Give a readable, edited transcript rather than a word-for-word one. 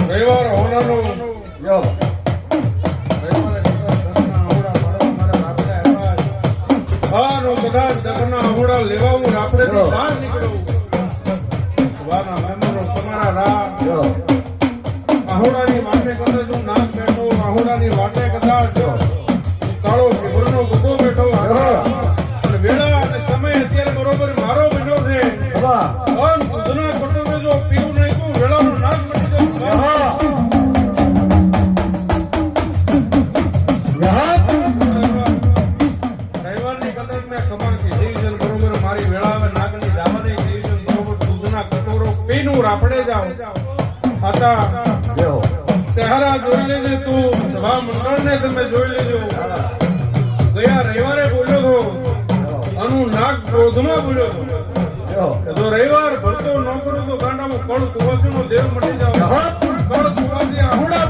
રવિવાર હોનાનો યો બધા દગના ahoડા લેવા હું રાપડેથી બહાર નીકળું. સવારના મહેમાનો તમારા રાહ ahoડાની વાટે કદાચ હું નાક બેઠો, ahoડાની વાટે કદાચ કાળો શિવરનો ગુગો બેઠો અને વેળા અને સમય અત્યારે બરોબર મારો બન્યો છે. આમ દૂધના કટોરે જો પીવું નહીં તો વેળાનો નાક મટી જાય. રવિવારની કદાચ મેં ખબર કીધી છે બરોબર મારી વેળા હવે નાગની જવાની કીધી છે બરોબર દૂધના કટોરો પીનું રાપડે જાવ. આતા સહારા જોઈ લેજે, તું સભા મંડળને તમે જોઈ લેજો. ગયા રવિવારે બોલ્યો હતો અનુ નાગ ક્રોધમાં બોલ્યો હતો. જો રવિવાર ભરતો ન કરું તો ગાંડામાં કળ કુવાસીનો દેવ મટી જાવ. કળ કુવાસી આહુડા